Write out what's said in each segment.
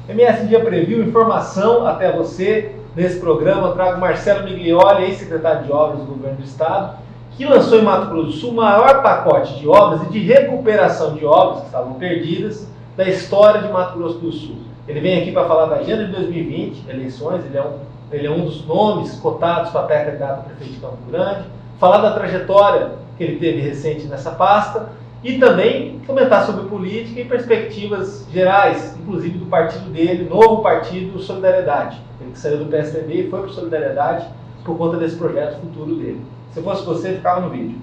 MS Dia Preview, informação até você. Nesse programa eu trago Marcelo Miglioli, ex-secretário de Obras do Governo do Estado, que lançou em Mato Grosso do Sul o maior pacote de obras e de recuperação de obras que estavam perdidas da história de Mato Grosso do Sul. Ele vem aqui para falar da agenda de 2020, eleições, ele é um dos nomes cotados para pré-candidato a prefeito de Campo Grande, falar da trajetória que ele teve recente nessa pasta e também comentar sobre política e perspectivas gerais, inclusive do partido dele, novo partido Solidariedade. Ele que saiu do PSDB e foi para o Solidariedade por conta desse projeto futuro dele. Se fosse você, ficava no vídeo.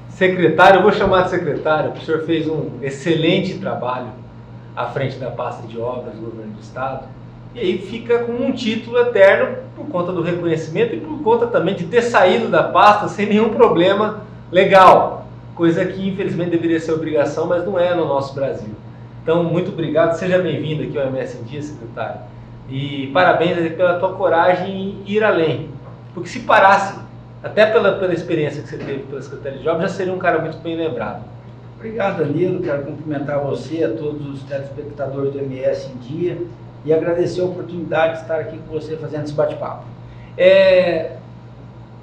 Secretário, eu vou chamar de secretário, porque o senhor fez um excelente trabalho à frente da pasta de obras do governo do estado, e aí fica com um título eterno por conta do reconhecimento e por conta também de ter saído da pasta sem nenhum problema legal, coisa que infelizmente deveria ser obrigação, mas não é no nosso Brasil. Então, muito obrigado, seja bem-vindo aqui ao MS Dia, secretário, e parabéns pela tua coragem em ir além, porque se parasse, até pela experiência que você teve pela Secretaria de Obras, já seria um cara muito bem lembrado. Obrigado, Danilo. Quero cumprimentar você, a todos os telespectadores do MS em Dia e agradecer a oportunidade de estar aqui com você fazendo esse bate-papo.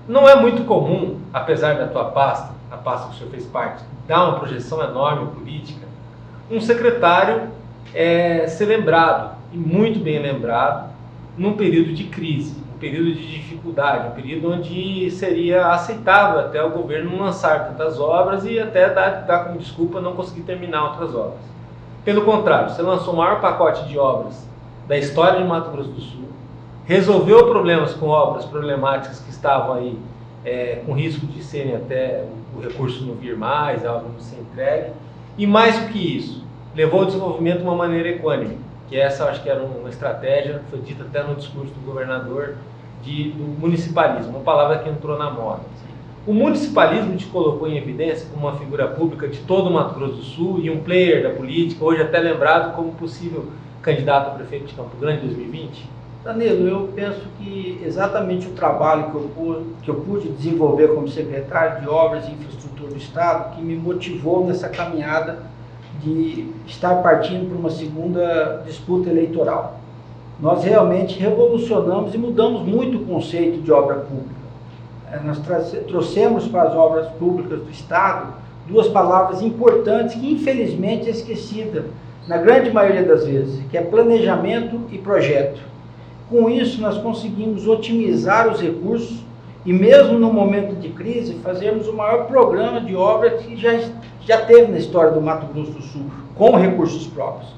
Não é muito comum, apesar da tua pasta, a pasta que o senhor fez parte, dar uma projeção enorme política, um secretário ser lembrado, e muito bem lembrado, num período de crise, um período de dificuldade, um período onde seria aceitável até o governo não lançar tantas obras e até dar como desculpa não conseguir terminar outras obras. Pelo contrário, você lançou o maior pacote de obras da história de Mato Grosso do Sul, resolveu problemas com obras problemáticas que estavam aí com risco de serem até o recurso não vir mais, a obra não ser entregue, e mais do que isso, levou o desenvolvimento de uma maneira equânime, que essa acho que era uma estratégia, foi dita até no discurso do governador, do municipalismo, uma palavra que entrou na moda. O municipalismo te colocou em evidência como uma figura pública de todo o Mato Grosso do Sul e um player da política, hoje até lembrado como possível candidato a prefeito de Campo Grande em 2020? Danilo, eu penso que exatamente o trabalho que eu pude desenvolver como secretário de Obras e Infraestrutura do Estado que me motivou nessa caminhada de estar partindo para uma segunda disputa eleitoral. Nós realmente revolucionamos e mudamos muito o conceito de obra pública. Nós trouxemos para as obras públicas do Estado duas palavras importantes que infelizmente é esquecida na grande maioria das vezes, que é planejamento e projeto. Com isso nós conseguimos otimizar os recursos e mesmo no momento de crise fazermos o maior programa de obra que já teve na história do Mato Grosso do Sul, com recursos próprios,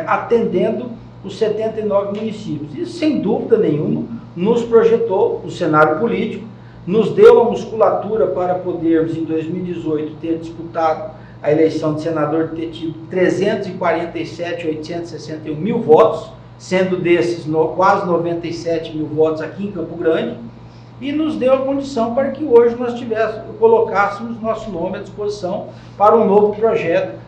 atendendo os 79 municípios. Isso, sem dúvida nenhuma, nos projetou o cenário político, nos deu a musculatura para podermos, em 2018, ter disputado a eleição de senador, ter tido 347.861 mil votos, sendo desses quase 97 mil votos aqui em Campo Grande, e nos deu a condição para que hoje nós colocássemos nosso nome à disposição para um novo projeto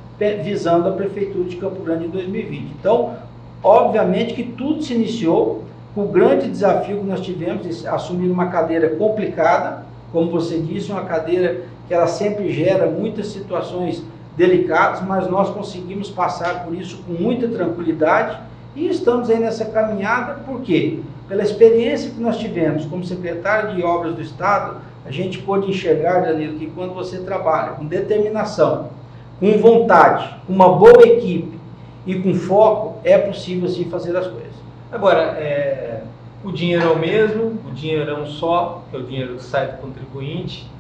visando a Prefeitura de Campo Grande em 2020. Então, obviamente que tudo se iniciou com o grande desafio que nós tivemos de assumir uma cadeira complicada, como você disse, uma cadeira que ela sempre gera muitas situações delicadas, mas nós conseguimos passar por isso com muita tranquilidade e estamos aí nessa caminhada, por quê? Pela experiência que nós tivemos como secretário de Obras do Estado, a gente pôde enxergar, Danilo, que quando você trabalha com determinação, com vontade, com uma boa equipe e com foco, é possível sim fazer as coisas. Agora, o dinheiro é o mesmo, o dinheiro é um só, que é o dinheiro que sai do contribuinte,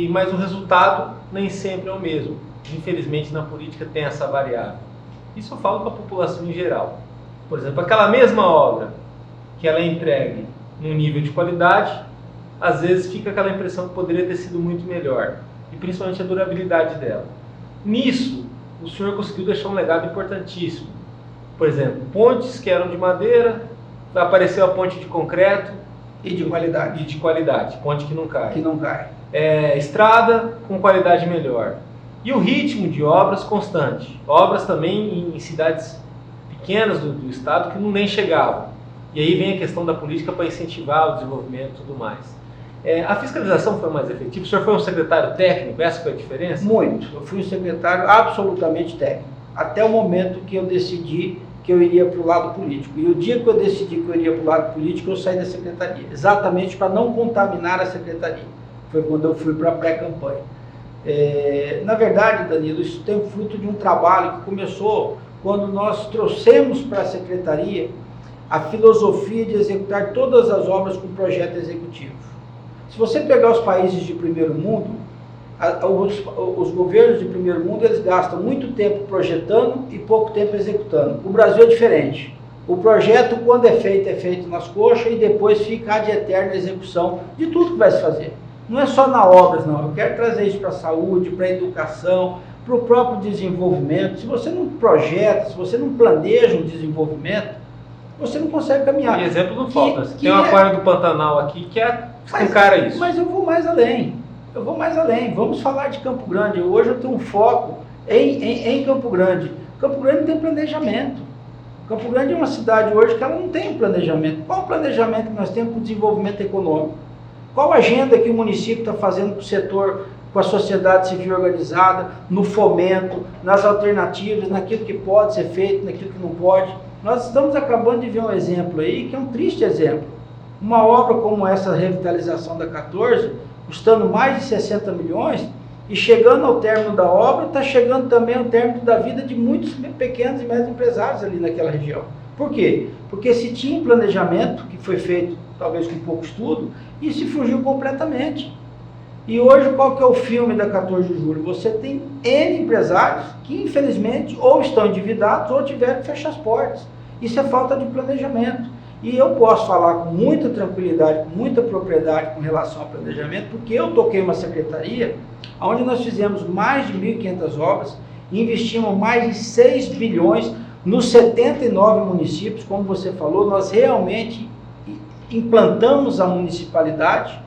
mas o resultado nem sempre é o mesmo. Infelizmente, na política tem essa variável. Isso eu falo para a população em geral. Por exemplo, aquela mesma obra que ela é entregue num nível de qualidade, às vezes fica aquela impressão que poderia ter sido muito melhor, e principalmente a durabilidade dela. Nisso, o senhor conseguiu deixar um legado importantíssimo. Por exemplo, pontes que eram de madeira, apareceu a ponte de concreto e de qualidade. Ponte que não cai. Estrada com qualidade melhor. E o ritmo de obras constante. Obras também em cidades pequenas do estado que nem chegavam. E aí vem a questão da política para incentivar o desenvolvimento e tudo mais. A fiscalização foi mais efetiva? O senhor foi um secretário técnico? Essa foi a diferença? Muito. Eu fui um secretário absolutamente técnico, até o momento que eu decidi que eu iria para o lado político. E o dia que eu decidi que eu iria para o lado político, eu saí da secretaria, exatamente para não contaminar a secretaria. Foi quando eu fui para a pré-campanha. Na verdade, Danilo, isso tem fruto de um trabalho que começou quando nós trouxemos para a secretaria a filosofia de executar todas as obras com projeto executivo. Se você pegar os países de primeiro mundo, os governos de primeiro mundo, eles gastam muito tempo projetando e pouco tempo executando. O Brasil é diferente. O projeto, quando é feito nas coxas e depois fica ad eterna execução de tudo que vai se fazer. Não é só na obras, não. Eu quero trazer isso para a saúde, para a educação, para o próprio desenvolvimento. Se você não projeta, se você não planeja um desenvolvimento, você não consegue caminhar. E exemplo não falta. Tem um aquário do Pantanal aqui que escancara isso. Mas eu vou mais além. Vamos falar de Campo Grande. Hoje eu tenho um foco em Campo Grande. Campo Grande tem planejamento. Campo Grande é uma cidade hoje que ela não tem planejamento. Qual o planejamento que nós temos para o desenvolvimento econômico? Qual a agenda que o município está fazendo para o setor, com a sociedade civil organizada, no fomento, nas alternativas, naquilo que pode ser feito, naquilo que não pode? Nós estamos acabando de ver um exemplo aí, que é um triste exemplo. Uma obra como essa revitalização da 14, custando mais de 60 milhões, e chegando ao término da obra, está chegando também ao término da vida de muitos pequenos e médios empresários ali naquela região. Por quê? Porque se tinha um planejamento, que foi feito talvez com pouco estudo, e se fugiu completamente. E hoje, qual que é o filme da 14 de julho? Você tem N empresários que, infelizmente, ou estão endividados ou tiveram que fechar as portas. Isso é falta de planejamento. E eu posso falar com muita tranquilidade, com muita propriedade com relação ao planejamento, porque eu toquei uma secretaria onde nós fizemos mais de 1.500 obras, investimos mais de 6 bilhões nos 79 municípios, como você falou, nós realmente implantamos a municipalidade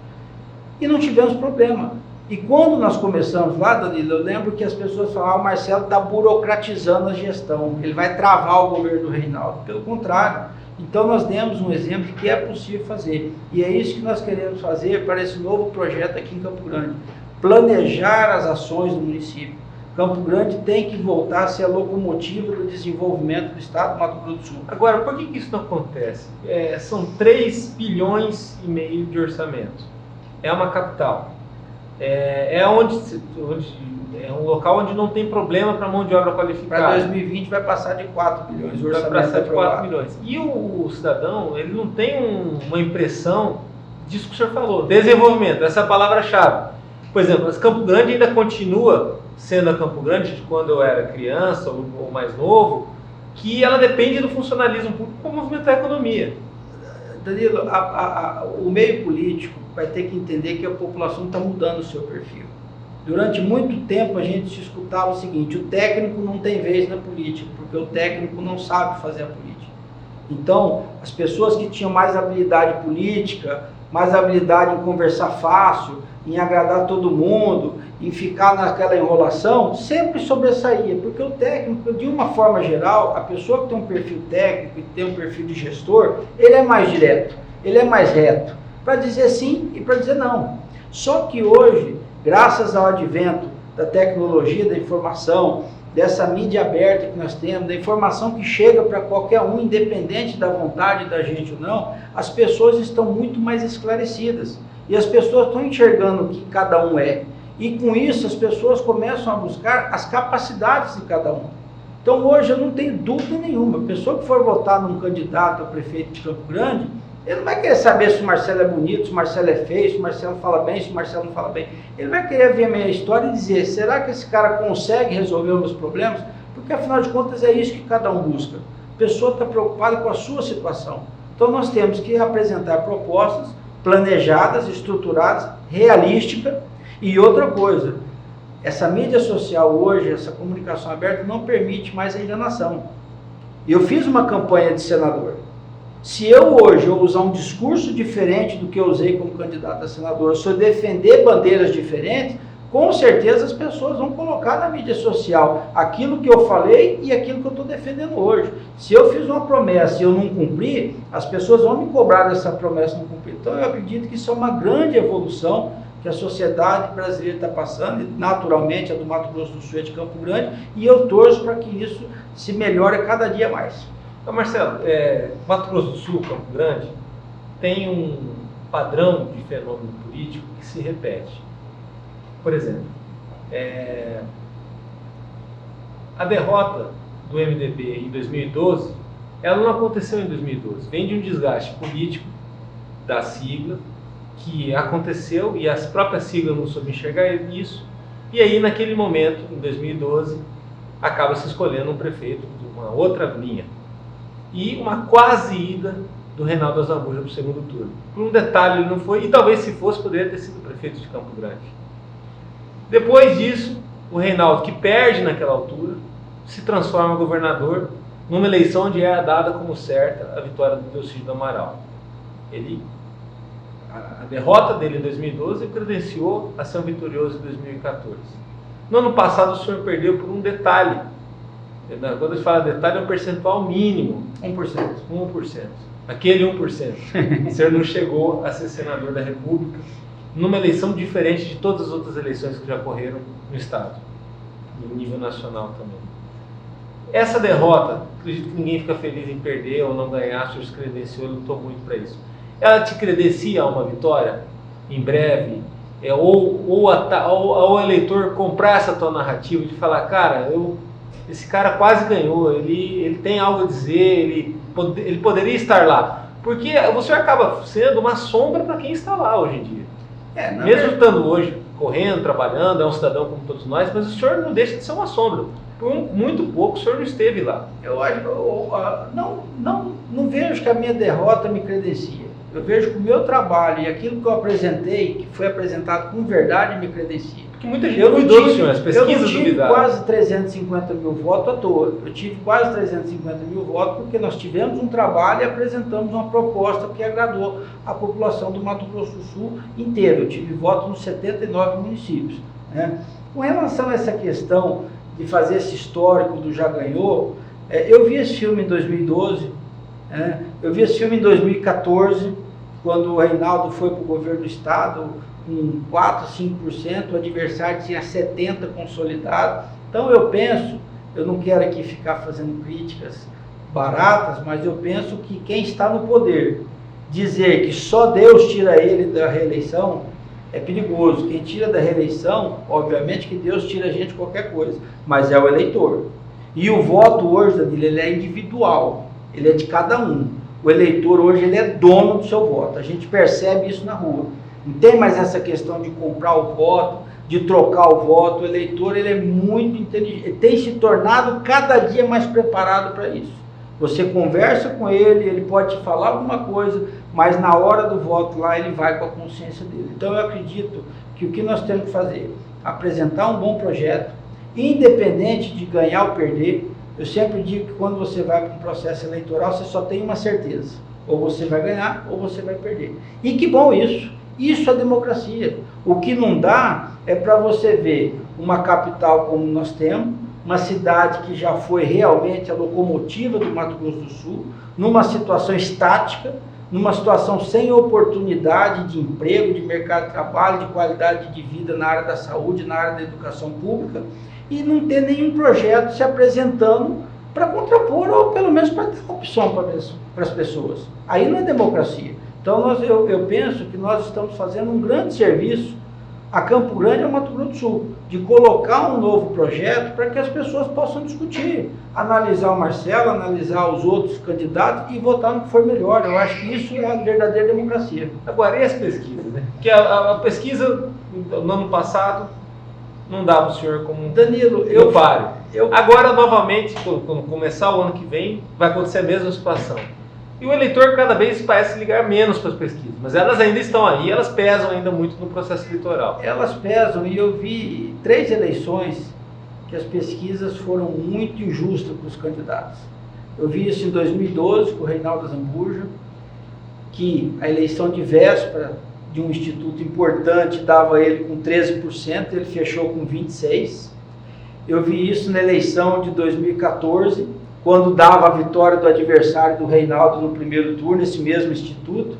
e não tivemos problema. E quando nós começamos lá, Danilo, eu lembro que as pessoas falavam, o Marcelo está burocratizando a gestão, ele vai travar o governo do Reinaldo. Pelo contrário. Então nós demos um exemplo de que é possível fazer. E é isso que nós queremos fazer para esse novo projeto aqui em Campo Grande. Planejar as ações do município. Campo Grande tem que voltar a ser a locomotiva do desenvolvimento do estado do Mato Grosso do Sul. Agora, por que isso não acontece? São 3 bilhões e meio de orçamento. É uma capital. É um local onde não tem problema para mão de obra qualificada. Para 2020 vai passar de 4 bilhões. O orçamento vai passar de 4 bilhões. E o cidadão, ele não tem uma impressão disso que o senhor falou. Desenvolvimento, essa é a palavra-chave. Por exemplo, Campo Grande ainda continua sendo a Campo Grande de quando eu era criança ou mais novo, que ela depende do funcionalismo público para movimentar a economia. Danilo, o meio político vai ter que entender que a população está mudando o seu perfil. Durante muito tempo a gente se escutava o seguinte, o técnico não tem vez na política, porque o técnico não sabe fazer a política. Então, as pessoas que tinham mais habilidade política, mais habilidade em conversar fácil, em agradar todo mundo, em ficar naquela enrolação, sempre sobressaía, porque o técnico, de uma forma geral, a pessoa que tem um perfil técnico e tem um perfil de gestor, ele é mais direto, ele é mais reto, para dizer sim e para dizer não. Só que hoje, graças ao advento da tecnologia, da informação, dessa mídia aberta que nós temos, da informação que chega para qualquer um, independente da vontade da gente ou não, as pessoas estão muito mais esclarecidas. E as pessoas estão enxergando o que cada um é. E com isso as pessoas começam a buscar as capacidades de cada um. Então hoje eu não tenho dúvida nenhuma. A pessoa que for votar num candidato a prefeito de Campo Grande, ele não vai querer saber se o Marcelo é bonito, se o Marcelo é feio, se o Marcelo fala bem, se o Marcelo não fala bem. Ele vai querer ver a minha história e dizer, será que esse cara consegue resolver os meus problemas? Porque afinal de contas é isso que cada um busca. A pessoa está preocupada com a sua situação. Então nós temos que apresentar propostas planejadas, estruturadas, realísticas. E outra coisa, essa mídia social hoje, essa comunicação aberta não permite mais a enganação. Eu fiz uma campanha de senador. Se eu hoje usar um discurso diferente do que eu usei como candidato a senador, se eu defender bandeiras diferentes, com certeza as pessoas vão colocar na mídia social aquilo que eu falei e aquilo que eu estou defendendo hoje. Se eu fiz uma promessa e eu não cumpri, as pessoas vão me cobrar dessa promessa não cumprir. Então eu acredito que isso é uma grande evolução que a sociedade brasileira está passando, e naturalmente a do Mato Grosso do Sul é de Campo Grande, e eu torço para que isso se melhore cada dia mais. Então, Marcelo, Mato Grosso do Sul, Campo Grande, tem um padrão de fenômeno político que se repete. Por exemplo, a derrota do MDB em 2012, ela não aconteceu em 2012, vem de um desgaste político da sigla, que aconteceu e as próprias siglas não soube enxergar isso, e aí naquele momento, em 2012, acaba se escolhendo um prefeito de uma outra linha. E uma quase ida do Reinaldo Azambuja para o segundo turno. Por um detalhe ele não foi, e talvez se fosse, poderia ter sido prefeito de Campo Grande. Depois disso, o Reinaldo, que perde naquela altura, se transforma em governador numa eleição onde é dada como certa a vitória do Delcídio do Amaral. A derrota dele em 2012 credenciou a ser um vitorioso em 2014. No ano passado o senhor perdeu por um detalhe. Quando a gente fala detalhe, é um percentual mínimo. 1%. 1%. Aquele 1%. O senhor não chegou a ser senador da República numa eleição diferente de todas as outras eleições que já ocorreram no Estado, no nível nacional também. Essa derrota, acredito que ninguém fica feliz em perder ou não ganhar, o senhor se credenciou, lutou muito para isso. Ela te credencia a uma vitória em breve? Ou o eleitor comprar essa tua narrativa de falar, cara, esse cara quase ganhou, ele tem algo a dizer, ele poderia estar lá. Porque você acaba sendo uma sombra para quem está lá hoje em dia. Mesmo estando hoje correndo, trabalhando, é um cidadão como todos nós, mas o senhor não deixa de ser uma sombra. Por muito pouco o senhor não esteve lá. Eu acho que não vejo que a minha derrota me credencia. Eu vejo que o meu trabalho e aquilo que eu apresentei, que foi apresentado com verdade, me credencia. Porque muita gente duvidou do senhor, as pesquisas duvidaram. Eu tive quase 350 mil votos à toa. Eu tive quase 350 mil votos porque nós tivemos um trabalho e apresentamos uma proposta que agradou a população do Mato Grosso do Sul inteiro. Eu tive votos nos 79 municípios. Né? Com relação a essa questão de fazer esse histórico do já ganhou, eu vi esse filme em 2012, eu vi esse filme em 2014, quando o Reinaldo foi para o governo do estado com 4%, 5%, o adversário tinha 70% consolidado. Então eu penso, eu não quero aqui ficar fazendo críticas baratas, mas eu penso que quem está no poder dizer que só Deus tira ele da reeleição é perigoso. Quem tira da reeleição, obviamente que Deus tira a gente de qualquer coisa, mas é o eleitor. E o voto hoje, Danilo, ele é individual, ele é de cada um. O eleitor hoje ele é dono do seu voto, a gente percebe isso na rua. Não tem mais essa questão de comprar o voto, de trocar o voto. O eleitor ele é muito inteligente, ele tem se tornado cada dia mais preparado para isso. Você conversa com ele, ele pode te falar alguma coisa, mas na hora do voto lá ele vai com a consciência dele. Então eu acredito que o que nós temos que fazer é apresentar um bom projeto, independente de ganhar ou perder. Eu sempre digo que quando você vai para um processo eleitoral, você só tem uma certeza. Ou você vai ganhar, ou você vai perder. E que bom isso. Isso é democracia. O que não dá é para você ver uma capital como nós temos, uma cidade que já foi realmente a locomotiva do Mato Grosso do Sul, numa situação estática, numa situação sem oportunidade de emprego, de mercado de trabalho, de qualidade de vida na área da saúde, na área da educação pública, e não ter nenhum projeto se apresentando para contrapor ou pelo menos para dar opção para as pessoas. Aí não é democracia. Então eu penso que nós estamos fazendo um grande serviço a Campo Grande e ao Mato Grosso do Sul, de colocar um novo projeto para que as pessoas possam discutir, analisar o Marcelo, analisar os outros candidatos e votar no que for melhor. Eu acho que isso é a verdadeira democracia. Agora, e as pesquisas, né? Porque a pesquisa no ano passado não dava o senhor como Danilo, páreo. Agora, novamente, quando começar o ano que vem, vai acontecer a mesma situação. E o eleitor cada vez parece ligar menos para as pesquisas, mas elas ainda estão aí, elas pesam ainda muito no processo eleitoral. Elas pesam, e eu vi 3 eleições que as pesquisas foram muito injustas para os candidatos. Eu vi isso em 2012 com o Reinaldo Azambuja, que a eleição de véspera de um instituto importante dava ele com 13%, ele fechou com 26%. Eu vi isso na eleição de 2014, quando dava a vitória do adversário do Reinaldo no primeiro turno, esse mesmo instituto.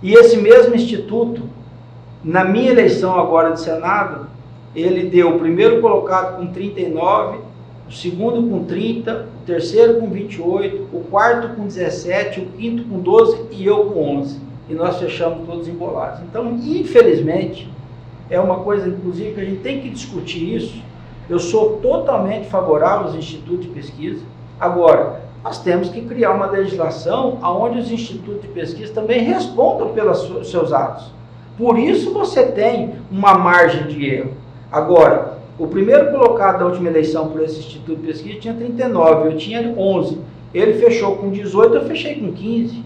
E esse mesmo instituto, na minha eleição agora de Senado, ele deu o primeiro colocado com 39%, o segundo com 30%, o terceiro com 28%, o quarto com 17%, o quinto com 12% e eu com 11%. E nós fechamos todos embolados. Então, infelizmente, é uma coisa, inclusive, que a gente tem que discutir isso. Eu sou totalmente favorável aos institutos de pesquisa. Agora, nós temos que criar uma legislação onde os institutos de pesquisa também respondam pelos seus atos. Por isso você tem uma margem de erro. Agora, o primeiro colocado da última eleição por esse instituto de pesquisa tinha 39%, eu tinha 11%. Ele fechou com 18%, eu fechei com 15%.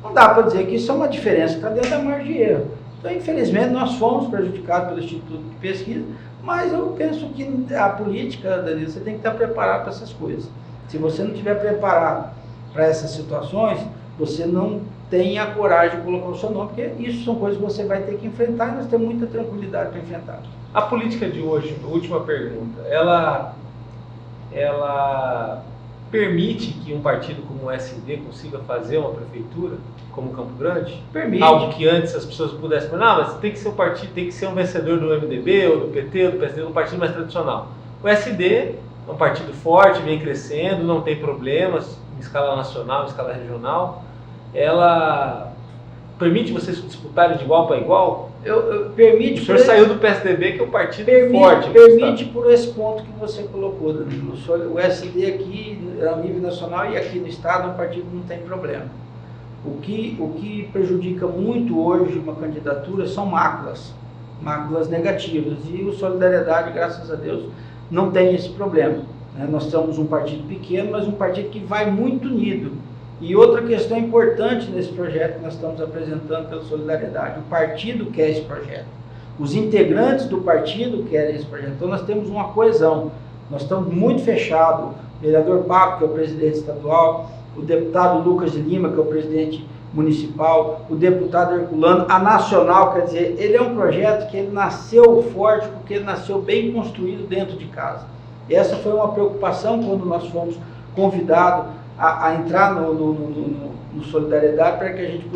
Não dá para dizer que isso é uma diferença que está dentro da margem de erro. Então, infelizmente, nós fomos prejudicados pelo Instituto de Pesquisa, mas eu penso que a política, Danilo, você tem que estar preparado para essas coisas. Se você não estiver preparado para essas situações, você não tem a coragem de colocar o seu nome, porque isso são coisas que você vai ter que enfrentar e nós temos muita tranquilidade para enfrentar. A política de hoje, última pergunta, ela permite que um partido como o SD consiga fazer uma prefeitura como Campo Grande? Permite. Algo que antes as pessoas pudessem falar, mas tem que ser um partido, tem que ser um vencedor do MDB ou do PT ou do PSD, um partido mais tradicional. O SD é um partido forte, vem crescendo, não tem problemas em escala nacional, em escala regional. Ela permite vocês disputarem de igual para igual? Permite. O senhor saiu do PSDB, que é um partido forte. Permite por esse ponto que você colocou, Danilo. O SD aqui, a nível nacional e aqui no estado, um partido não tem problema. O que prejudica muito hoje uma candidatura são máculas negativas. E o Solidariedade, graças a Deus, não tem esse problema. Né? Nós somos um partido pequeno, mas um partido que vai muito unido. E outra questão importante nesse projeto que nós estamos apresentando pela Solidariedade, o partido quer esse projeto. Os integrantes do partido querem esse projeto. Então nós temos uma coesão. Nós estamos muito fechados. O vereador Paco, que é o presidente estadual, o deputado Lucas de Lima, que é o presidente municipal, o deputado Herculano, a nacional, quer dizer, ele é um projeto que ele nasceu forte porque ele nasceu bem construído dentro de casa. Essa foi uma preocupação quando nós fomos convidados a entrar no Solidariedade para que a gente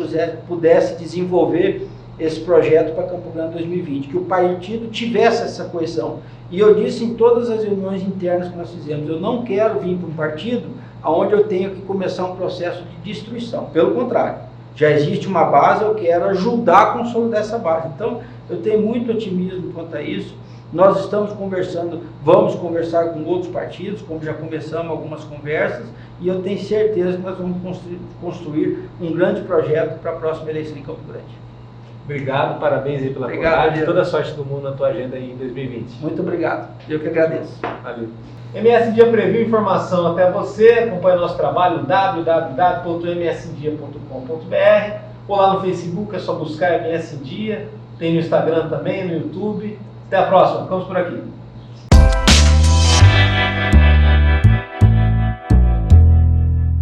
pudesse desenvolver esse projeto para Campo Grande 2020, que o partido tivesse essa coesão. E eu disse em todas as reuniões internas que nós fizemos, eu não quero vir para um partido onde eu tenho que começar um processo de destruição. Pelo contrário, já existe uma base, eu quero ajudar a consolidar essa base. Então, eu tenho muito otimismo quanto a isso. Nós estamos conversando, vamos conversar com outros partidos, como já começamos algumas conversas, e eu tenho certeza que nós vamos construir um grande projeto para a próxima eleição em Campo Grande. Obrigado, parabéns aí pela coragem, toda a sorte do mundo na tua agenda aí em 2020. Muito obrigado, eu que agradeço. Valeu. MS Dia Preview, informação até você, acompanhe nosso trabalho www.msdia.com.br ou lá no Facebook, é só buscar MS Dia, tem no Instagram também, no YouTube. Até a próxima, ficamos por aqui.